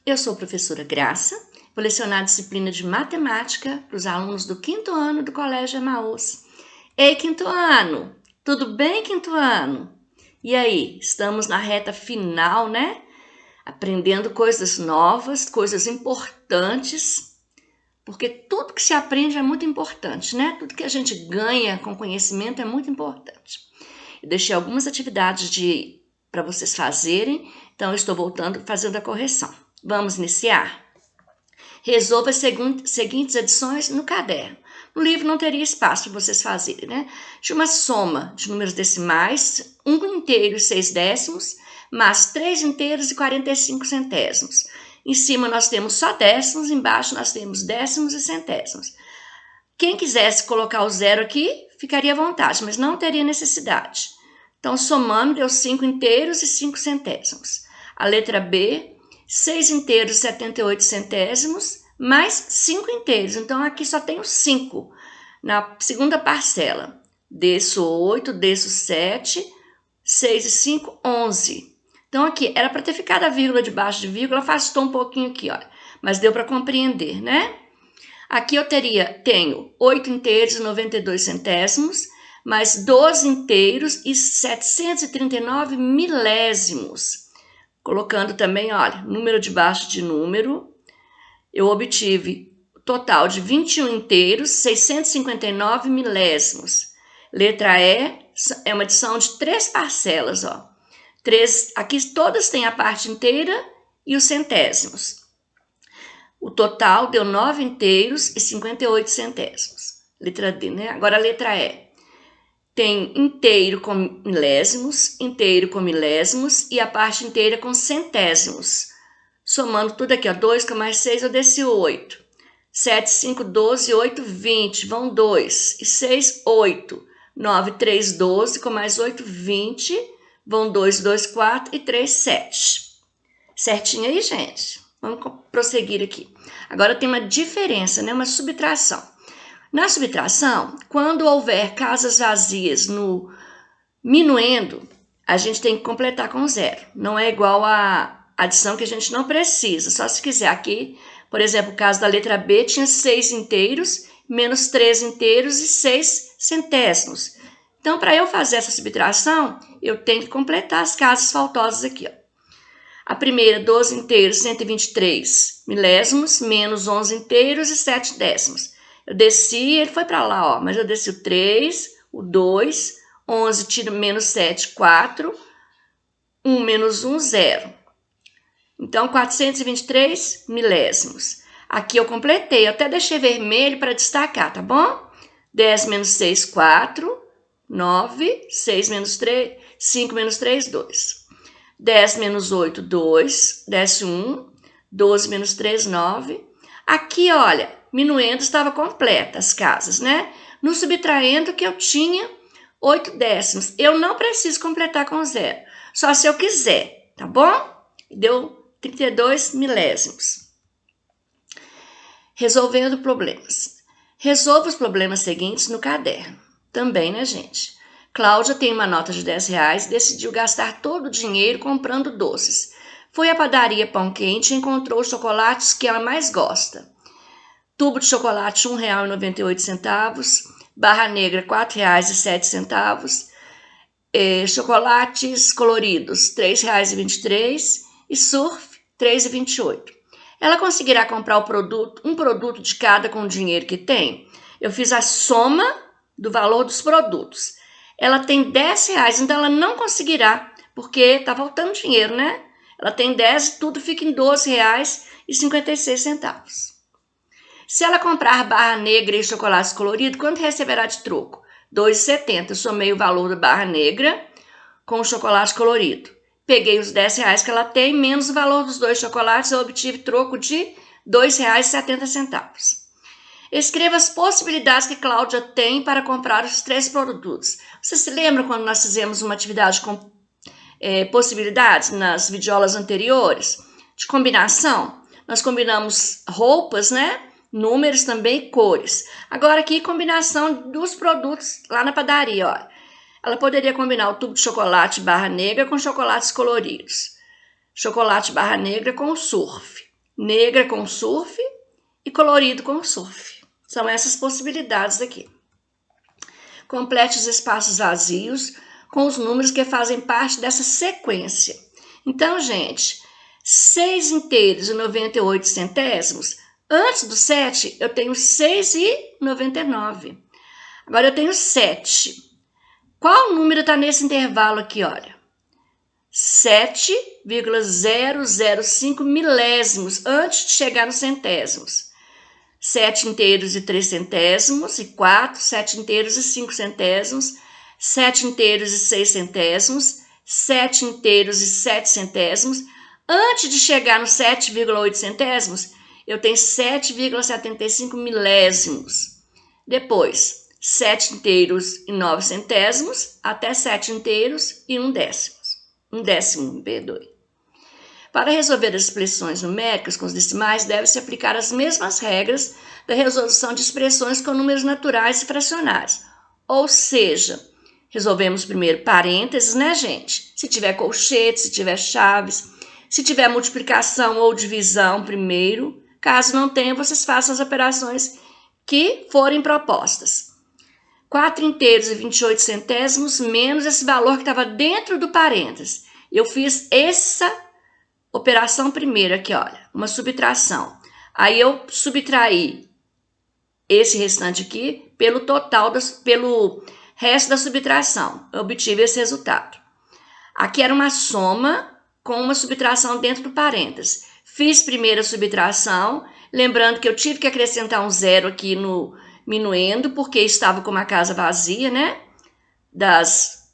Eu sou a professora Graça, vou lecionar a disciplina de matemática para os alunos do 5º ano do Colégio Emaús. Ei, 5º ano! Tudo bem, 5º ano? E aí, estamos na reta final, né? Aprendendo coisas novas, coisas importantes, porque tudo que se aprende é muito importante, né? Tudo que a gente ganha com conhecimento é muito importante. Eu deixei algumas atividades para vocês fazerem, então eu estou voltando fazendo a correção. Vamos iniciar? Resolva as seguintes adições no caderno. No livro não teria espaço para vocês fazerem, né? De uma soma de números decimais, 1 inteiro e 6 décimos, mais 3 inteiros e 45 centésimos. Em cima nós temos só décimos, embaixo nós temos décimos e centésimos. Quem quisesse colocar o zero aqui, ficaria à vontade, mas não teria necessidade. Então, somando, deu 5 inteiros e 5 centésimos. A letra B, 6 inteiros e 78 centésimos, mais 5 inteiros. Então, aqui só tenho 5 na segunda parcela. Desço 8, desço 7, 6 e 5, 11. Então, aqui, era para ter ficado a vírgula debaixo de vírgula, afastou um pouquinho aqui, olha. Mas deu para compreender, né? Aqui eu tenho 8 inteiros e 92 centésimos, mais 12 inteiros e 739 milésimos. Colocando também, olha, número debaixo de número, eu obtive o total de 21 inteiros, 659 milésimos. Letra E é uma adição de 3 parcelas, ó. Aqui todas têm a parte inteira e os centésimos. O total deu 9 inteiros e 58 centésimos. Letra D, né? Agora a letra E. Tem inteiro com milésimos e a parte inteira com centésimos. Somando tudo aqui, ó, 2 com mais 6, eu desci 8. 7, 5, 12, 8, 20, vão 2. E 6, 8. 9, 3, 12, com mais 8, 20. Vão 2, 2, 4 e 3, 7. Certinho aí, gente? Vamos prosseguir aqui. Agora tem uma diferença, né? Uma subtração. Na subtração, quando houver casas vazias no minuendo, a gente tem que completar com zero. Não é igual a adição que a gente não precisa. Só se quiser aqui, por exemplo, o caso da letra B tinha 6 inteiros, menos 3 inteiros e 6 centésimos. Então, para eu fazer essa subtração, eu tenho que completar as casas faltosas aqui, ó. A primeira, 12 inteiros, 123 milésimos, menos 11 inteiros e 7 décimos. Eu desci, ele foi para lá, ó, mas eu desci o 3, o 2, 11, tiro menos 7, 4, 1 menos 1, 0. Então, 423 milésimos. Aqui eu completei, eu até deixei vermelho para destacar, tá bom? 10 menos 6, 4, 9, 6 menos 3, 5 menos 3, 2. 10 menos 8, 2, desce 1, 12 menos 3, 9. Aqui, olha, minuendo estava completa as casas, né? No subtraendo que eu tinha 8 décimos. Eu não preciso completar com zero, só se eu quiser, tá bom? Deu 32 milésimos. Resolvendo problemas. Resolva os problemas seguintes no caderno. Também, né, gente? Cláudia tem uma nota de R$10 e decidiu gastar todo o dinheiro comprando doces. Foi à padaria Pão Quente e encontrou os chocolates que ela mais gosta. Tubo de chocolate, R$1,98. Barra negra, R$4,07. Chocolates coloridos, R$3,23. E surf, R$3,28. Ela conseguirá comprar um produto de cada com o dinheiro que tem? Eu fiz a soma do valor dos produtos. Ela tem R$10, então ela não conseguirá, porque está faltando dinheiro, né? Ela tem 10 e tudo fica em R$12,56. Se ela comprar barra negra e chocolate colorido, quanto receberá de troco? R$2,70. Eu somei o valor da barra negra com o chocolate colorido. Peguei os R$10 que ela tem, menos o valor dos 2 chocolates, eu obtive troco de R$2,70. Escreva as possibilidades que Cláudia tem para comprar os 3 produtos. Você se lembra quando nós fizemos uma atividade com possibilidades nas videoaulas anteriores? De combinação. Nós combinamos roupas, né? Números também, cores. Agora aqui, combinação dos produtos lá na padaria, ó. Ela poderia combinar o tubo de chocolate barra negra com chocolates coloridos. Chocolate barra negra com surf. negra com surf e colorido com surf. São essas possibilidades aqui. Complete os espaços vazios com os números que fazem parte dessa sequência. Então, gente, 6 inteiros e 98 centésimos, antes do 7 eu tenho 6,99. Agora eu tenho 7. Qual número está nesse intervalo aqui, olha? 7,005 milésimos antes de chegar nos centésimos. 7 inteiros e 3 centésimos e 4, 7 inteiros e 5 centésimos, 7 inteiros e 6 centésimos, 7 inteiros e 7 centésimos. Antes de chegar nos 7,8 centésimos, eu tenho 7,75 milésimos. Depois, 7 inteiros e 9 centésimos, até 7 inteiros e 1 décimo. 1 décimo, perdoe. Para resolver as expressões numéricas com os decimais, deve-se aplicar as mesmas regras da resolução de expressões com números naturais e fracionários. Ou seja, resolvemos primeiro parênteses, né, gente? Se tiver colchete, se tiver chaves, se tiver multiplicação ou divisão primeiro. Caso não tenha, vocês façam as operações que forem propostas. 4 inteiros e 28 centésimos menos esse valor que estava dentro do parênteses. Eu fiz essa operação primeiro aqui, olha, uma subtração. Aí eu subtraí esse restante aqui pelo total, pelo resto da subtração. Eu obtive esse resultado. Aqui era uma soma com uma subtração dentro do parênteses. Fiz primeiro a subtração, lembrando que eu tive que acrescentar um zero aqui no minuendo, porque estava com uma casa vazia, né? Das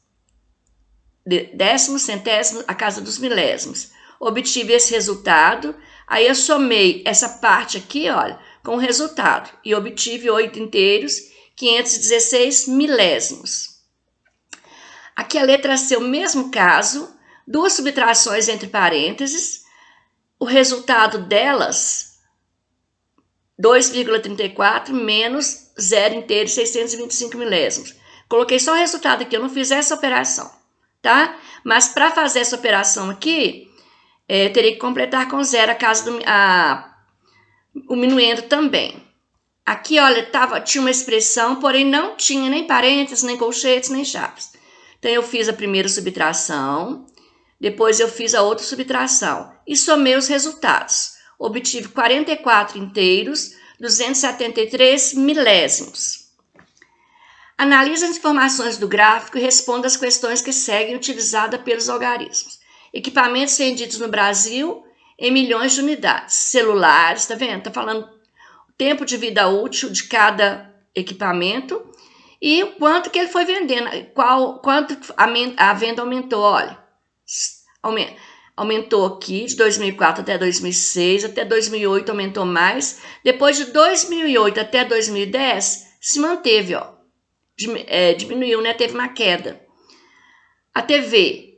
décimos, centésimos, a casa dos milésimos. Obtive esse resultado, aí eu somei essa parte aqui, olha, com o resultado, e obtive 8 inteiros, 516 milésimos. Aqui a letra C, o mesmo caso, 2 subtrações entre parênteses, o resultado delas, 2,34 menos 0 inteiro, 625 milésimos. Coloquei só o resultado aqui, eu não fiz essa operação, tá? Mas para fazer essa operação aqui, teria que completar com 0 o minuendo também. Aqui, olha, tinha uma expressão, porém não tinha nem parênteses, nem colchetes, nem chaves. Então, eu fiz a primeira subtração, depois eu fiz a outra subtração e somei os resultados. Obtive 44 inteiros, 273 milésimos. Analise as informações do gráfico e responda as questões que seguem utilizadas pelos algarismos. Equipamentos vendidos no Brasil em milhões de unidades. Celulares, tá vendo? Tá falando o tempo de vida útil de cada equipamento e o quanto que ele foi vendendo, quanto a venda aumentou, olha. Aumentou aqui de 2004 até 2006, até 2008 aumentou mais. Depois de 2008 até 2010, se manteve, ó. Diminuiu, né? Teve uma queda. A TV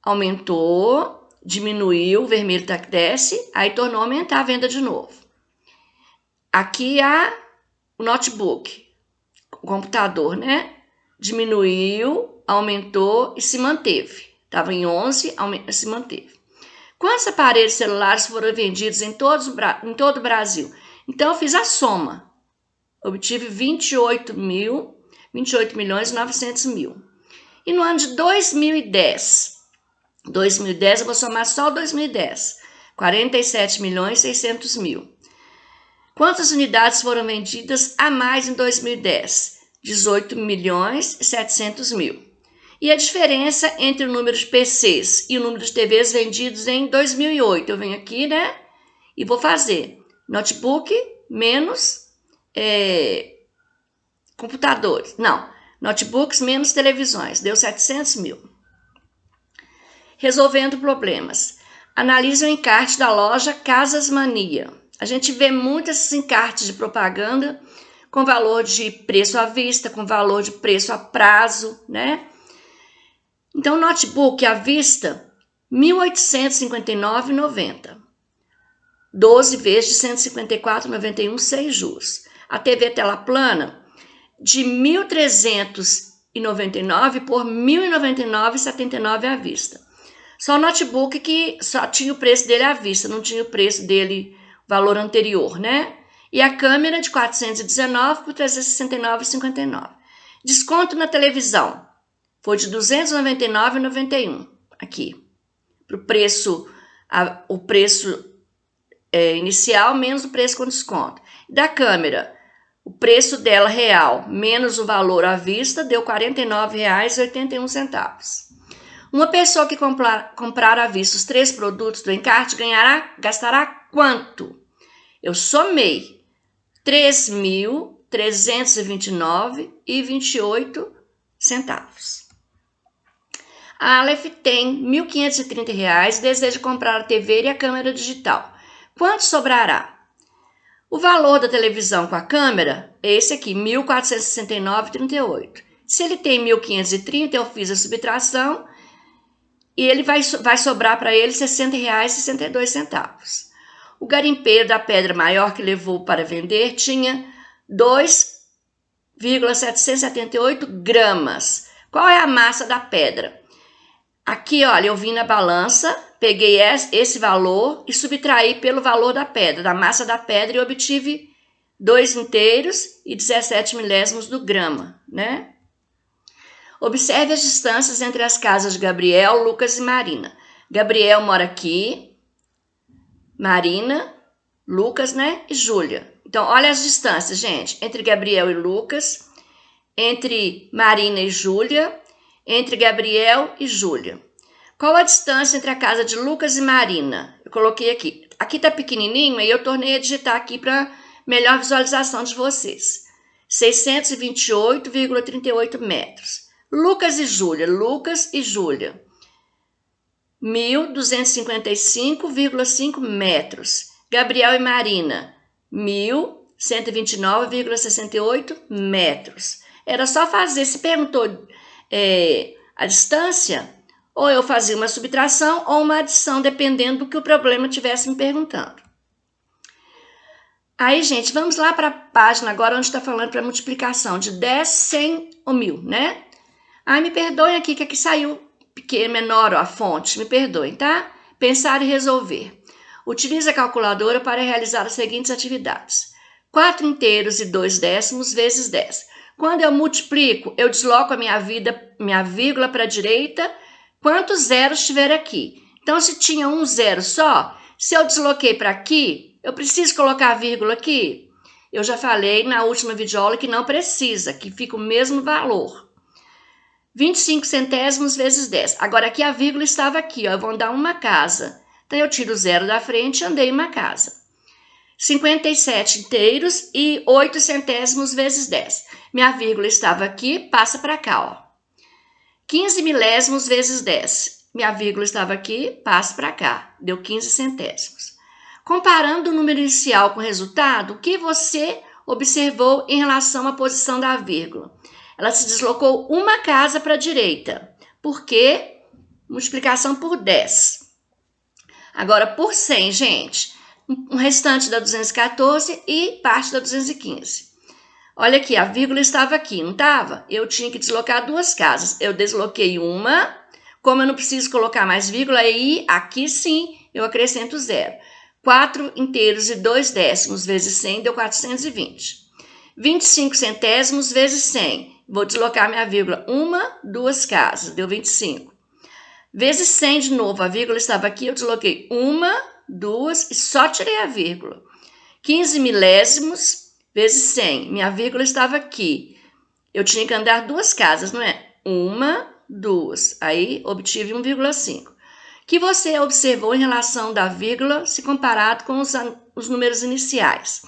aumentou, diminuiu, o vermelho desce, aí tornou a aumentar a venda de novo. Aqui o notebook, o computador, né? Diminuiu, aumentou e se manteve. Estava em 11, se manteve. Quantos aparelhos celulares foram vendidos em todo o Brasil? Então, eu fiz a soma. Obtive 28 milhões e 900 mil. E no ano de 2010 eu vou somar só 2010. 47 milhões e 600 mil. Quantas unidades foram vendidas a mais em 2010? 18 milhões e 700 mil. E a diferença entre o número de PCs e o número de TVs vendidos em 2008? Eu venho aqui, né? E vou fazer notebook menos computadores. Não, notebooks menos televisões. Deu 700 mil. Resolvendo problemas. Analise o encarte da loja Casas Mania. A gente vê muitos esses encartes de propaganda com valor de preço à vista, com valor de preço a prazo, né? Então, notebook à vista, R$ 1.859,90. 12 vezes de R$ 154,91, 6 juros. A TV tela plana, de R$ 1.399 por R$ 1.099,79 à vista. Só o notebook que só tinha o preço dele à vista, não tinha o preço dele, valor anterior, né? E a câmera de 419 por 369,59. Desconto na televisão foi de R$ 299,91 aqui. Pro preço, o preço inicial menos o preço com desconto. Da câmera, o preço dela real menos o valor à vista deu R$ 49,81. Uma pessoa que comprar à vista os 3 produtos do encarte gastará quanto? Eu somei R$ 3.329,28. A Aleph tem R$ 1.530 e deseja comprar a TV e a câmera digital. Quanto sobrará? O valor da televisão com a câmera é esse aqui, R$ 1.469,38. Se ele tem 1.530, eu fiz a subtração e ele vai sobrar para ele R$ 60,62. O garimpeiro da pedra maior que levou para vender tinha 2,778 gramas. Qual é a massa da pedra? Aqui, olha, eu vim na balança, peguei esse valor e subtraí pelo valor da pedra, da massa da pedra, e obtive 2 inteiros e 17 milésimos do grama, né? Observe as distâncias entre as casas de Gabriel, Lucas e Marina. Gabriel mora aqui, Marina, Lucas, né? E Júlia. Então, olha as distâncias, gente, entre Gabriel e Lucas, entre Marina e Júlia, entre Gabriel e Júlia. Qual a distância entre a casa de Lucas e Marina? Eu coloquei aqui. Aqui tá pequenininho e eu tornei a digitar aqui para melhor visualização de vocês. 628,38 metros. Lucas e Júlia. 1.255,5 metros. Gabriel e Marina. 1.129,68 metros. Era só fazer. Se perguntou a distância, ou eu fazia uma subtração ou uma adição, dependendo do que o problema estivesse me perguntando. Aí, gente, vamos lá para a página agora onde está falando para multiplicação de 10, 100 ou 1000, né? Ai, me perdoem aqui que aqui saiu pequeno, menor a fonte, me perdoem, tá? Pensar e resolver. Utilize a calculadora para realizar as seguintes atividades. 4 inteiros e 2 décimos vezes 10. Quando eu multiplico, eu desloco a minha vírgula para a direita, quantos zeros tiver aqui. Então, se tinha um zero só, se eu desloquei para aqui, eu preciso colocar a vírgula aqui? Eu já falei na última videoaula que não precisa, que fica o mesmo valor. 25 centésimos vezes 10. Agora, aqui a vírgula estava aqui, ó, eu vou andar uma casa. Então, eu tiro o zero da frente e andei uma casa. 57 inteiros e 8 centésimos vezes 10. Minha vírgula estava aqui, passa para cá, ó. 15 milésimos vezes 10. Minha vírgula estava aqui, passa para cá. Deu 15 centésimos. Comparando o número inicial com o resultado, o que você observou em relação à posição da vírgula? Ela se deslocou uma casa para a direita. Por quê? Multiplicação por 10. Agora, por 100, gente, um restante da 214 e parte da 215. Olha aqui, a vírgula estava aqui, não estava? Eu tinha que deslocar 2 casas. Eu desloquei uma, como eu não preciso colocar mais vírgula, aí aqui sim eu acrescento 0. 4 inteiros e 2 décimos vezes 100 deu 420. 25 centésimos vezes 100. Vou deslocar minha vírgula. 1, 2 casas, deu 25. Vezes 100 de novo, a vírgula estava aqui, eu desloquei 1, 2 e só tirei a vírgula. 15 milésimos vezes 100. Minha vírgula estava aqui. Eu tinha que andar 2 casas, não é? 1, 2. Aí obtive 1,5. Que você observou em relação da vírgula se comparado com os números iniciais?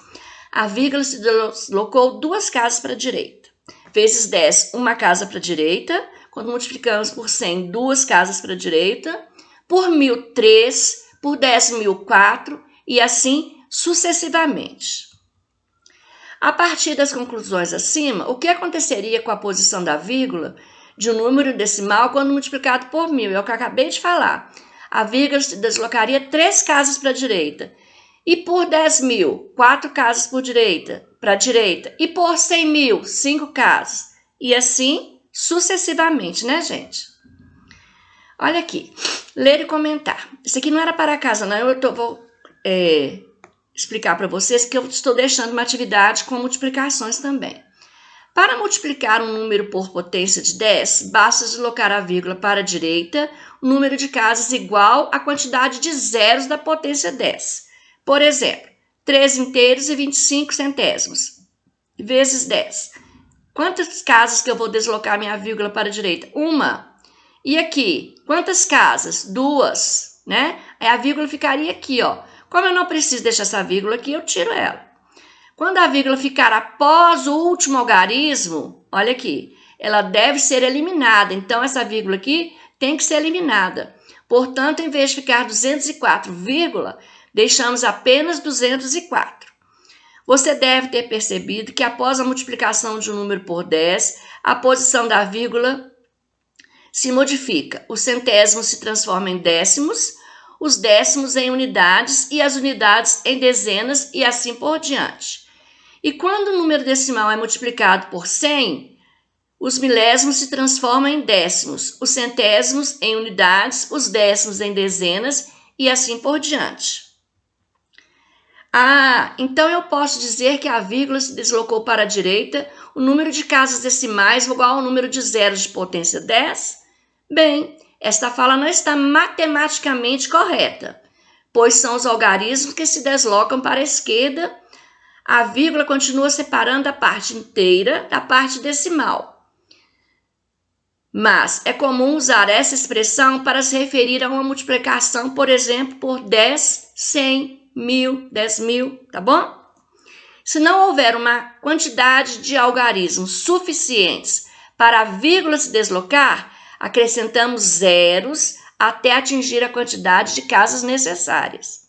A vírgula se deslocou 2 casas para a direita. Vezes 10, uma casa para a direita. Quando multiplicamos por 100, 2 casas para a direita. Por 1.000, 3. Por 10.000, 4. E assim sucessivamente. A partir das conclusões acima, o que aconteceria com a posição da vírgula de um número decimal quando multiplicado por 1.000? É o que eu acabei de falar. A vírgula se deslocaria 3 casas para a direita. E por 10.000, 4 casas para a direita. E por 100.000, 5 casas. E assim sucessivamente, né, gente? Olha aqui, ler e comentar. Isso aqui não era para casa, não. Vou explicar para vocês que eu estou deixando uma atividade com multiplicações também. Para multiplicar um número por potência de 10, basta deslocar a vírgula para a direita, o número de casas igual à quantidade de zeros da potência 10. Por exemplo, 3 inteiros e 25 centésimos, vezes 10. Quantas casas que eu vou deslocar minha vírgula para a direita? Uma. E aqui, quantas casas? Duas, né? Aí a vírgula ficaria aqui, ó. Como eu não preciso deixar essa vírgula aqui, eu tiro ela. Quando a vírgula ficar após o último algarismo, olha aqui, ela deve ser eliminada. Então, essa vírgula aqui tem que ser eliminada. Portanto, em vez de ficar 204, deixamos apenas 204. Você deve ter percebido que após a multiplicação de um número por 10, a posição da vírgula se modifica. O centésimo se transforma em décimos, os décimos em unidades e as unidades em dezenas e assim por diante. E quando o número decimal é multiplicado por 100, os milésimos se transformam em décimos, os centésimos em unidades, os décimos em dezenas e assim por diante. Então eu posso dizer que a vírgula se deslocou para a direita, o número de casas decimais igual ao número de zeros de potência 10? Bem, esta fala não está matematicamente correta, pois são os algarismos que se deslocam para a esquerda. A vírgula continua separando a parte inteira da parte decimal. Mas é comum usar essa expressão para se referir a uma multiplicação, por exemplo, por 10, 100, 1000, 10.000, tá bom? Se não houver uma quantidade de algarismos suficientes para a vírgula se deslocar, acrescentamos zeros até atingir a quantidade de casas necessárias.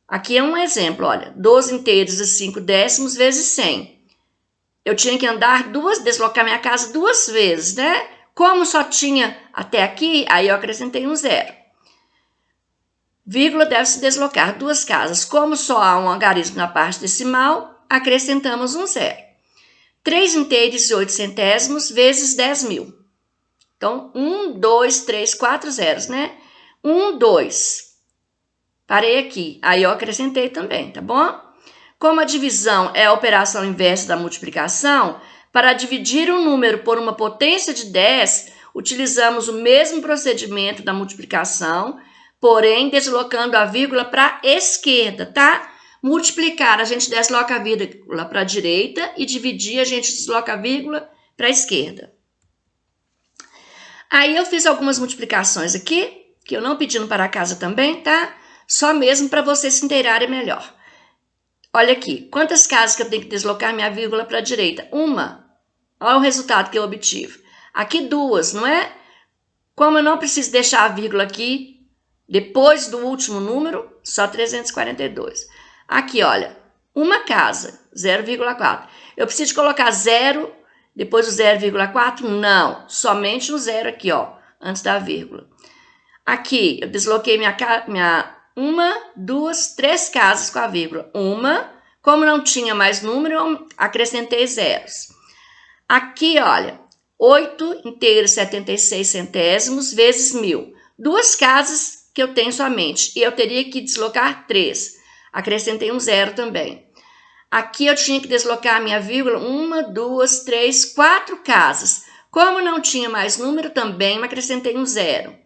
Aqui é um exemplo, olha, 12 inteiros e 5 décimos vezes 100. Eu tinha que deslocar minha casa 2 vezes, né? Como só tinha até aqui, aí eu acrescentei um zero. Vírgula deve se deslocar 2 casas. Como só há um algarismo na parte decimal, acrescentamos um zero. 3 inteiros e 8 centésimos vezes 10.000. Então, 1, 2, 3, 4 zeros, né? 1, 2. Parei aqui, aí eu acrescentei também, tá bom? Como a divisão é a operação inversa da multiplicação, para dividir um número por uma potência de 10, utilizamos o mesmo procedimento da multiplicação, porém deslocando a vírgula para a esquerda, tá? Multiplicar, a gente desloca a vírgula para a direita e dividir, a gente desloca a vírgula para a esquerda. Aí eu fiz algumas multiplicações aqui, que eu não pedi no para casa também, tá? Só mesmo para vocês se inteirarem melhor. Olha aqui, quantas casas que eu tenho que deslocar minha vírgula para a direita? Uma. Olha o resultado que eu obtive. Aqui 2, não é? Como eu não preciso deixar a vírgula aqui, depois do último número, só 342. Aqui, olha, uma casa, 0,4. Eu preciso colocar 0 depois do 0,4? Não, somente no zero aqui, ó, antes da vírgula. Aqui, eu desloquei minha 1, 2, 3 casas com a vírgula. Uma, como não tinha mais número, eu acrescentei zeros. Aqui, olha, 8 inteiros 76 centésimos vezes 1000. 2 casas que eu tenho somente, e eu teria que deslocar 3. Acrescentei um zero também. Aqui eu tinha que deslocar a minha vírgula 1, 2, 3, 4 casas. Como não tinha mais número, também acrescentei um zero.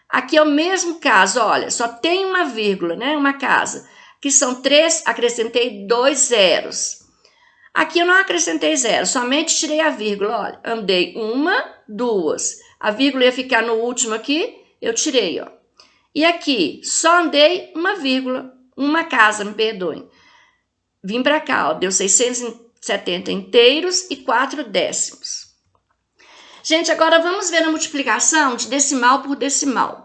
Aqui é o mesmo caso, olha, só tem uma vírgula, né? Uma casa. Aqui são 3, acrescentei 2 zeros. Aqui eu não acrescentei zero, somente tirei a vírgula, olha. Andei 1, 2. A vírgula ia ficar no último aqui, eu tirei, ó. E aqui, só andei uma vírgula, uma casa, me perdoem. Vim para cá, ó, deu 670 inteiros e 4 décimos. Gente, agora vamos ver a multiplicação de decimal por decimal.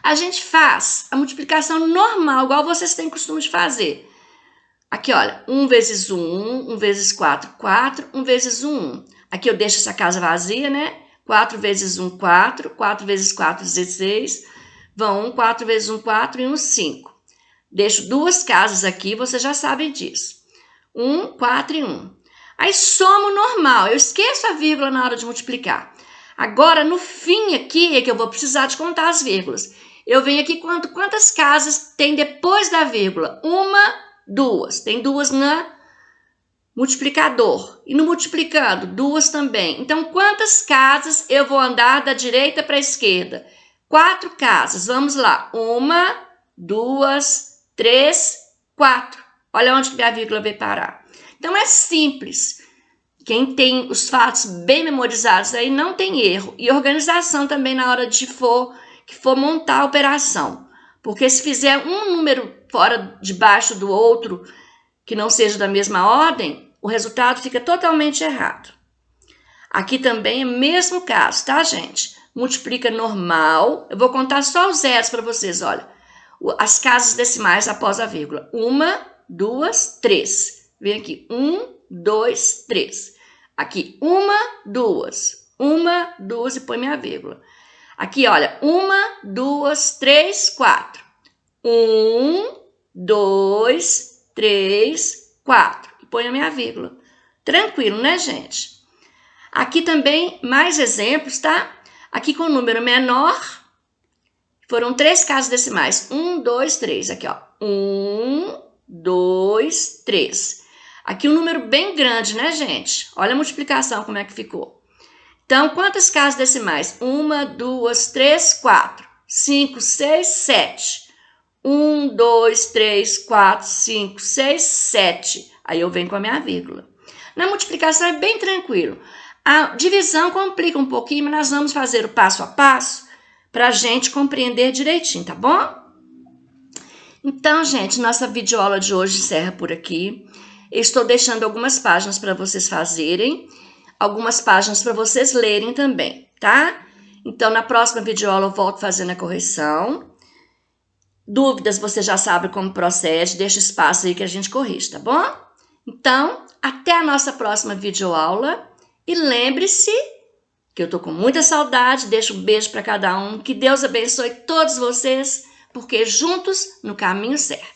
A gente faz a multiplicação normal, igual vocês têm costume de fazer. Aqui, olha, 1 vezes 1, 1 vezes 4, 4, 1 vezes 1, 1. Aqui eu deixo essa casa vazia, né? 4 vezes 1, 4, 4 vezes 4, 16. Vão 1, 4 vezes 1, 4 e 1, 5. Deixo 2 casas aqui, vocês já sabem disso. 1, 4 e 1. Aí somo normal, eu esqueço a vírgula na hora de multiplicar. Agora, no fim aqui, é que eu vou precisar de contar as vírgulas. Eu venho aqui, quantas casas tem depois da vírgula? 1, 2. Tem 2 no multiplicador. E no multiplicando, 2 também. Então, quantas casas eu vou andar da direita para a esquerda? 4 casas. Vamos lá. 1, 2, 3, 4. Olha onde que minha vírgula veio parar. Então, é simples. Quem tem os fatos bem memorizados aí não tem erro. E organização também na hora que for montar a operação. Porque se fizer um número fora debaixo do outro, que não seja da mesma ordem, o resultado fica totalmente errado. Aqui também é o mesmo caso, tá, gente? Multiplica normal. Eu vou contar só os zeros para vocês, olha. As casas decimais após a vírgula. 1, 2, 3. Vem aqui. 1, 2, 3. Aqui, 1, 2. 1, 2 e põe minha vírgula. Aqui, olha. 1, 2, 3, 4. 1, 2, 3, 4. E põe a minha vírgula. Tranquilo, né, gente? Aqui também, mais exemplos, tá? Aqui com o número menor, foram 3 casas decimais. 1, 2, 3. Aqui, ó. 1, 2, 3. Aqui um número bem grande, né, gente? Olha a multiplicação, como é que ficou. Então, quantas casas decimais? 1, 2, 3, 4. 5, 6, 7. 1, 2, 3, 4, 5, 6, 7. Aí eu venho com a minha vírgula. Na multiplicação é bem tranquilo. A divisão complica um pouquinho, mas nós vamos fazer o passo a passo para a gente compreender direitinho, tá bom? Então, gente, nossa videoaula de hoje encerra por aqui. Eu estou deixando algumas páginas para vocês fazerem, algumas páginas para vocês lerem também, tá? Então, na próxima videoaula eu volto fazendo a correção. Dúvidas, você já sabe como procede, deixa espaço aí que a gente corrige, tá bom? Então, até a nossa próxima videoaula. E lembre-se que eu tô com muita saudade, deixo um beijo para cada um, que Deus abençoe todos vocês, porque juntos no caminho certo.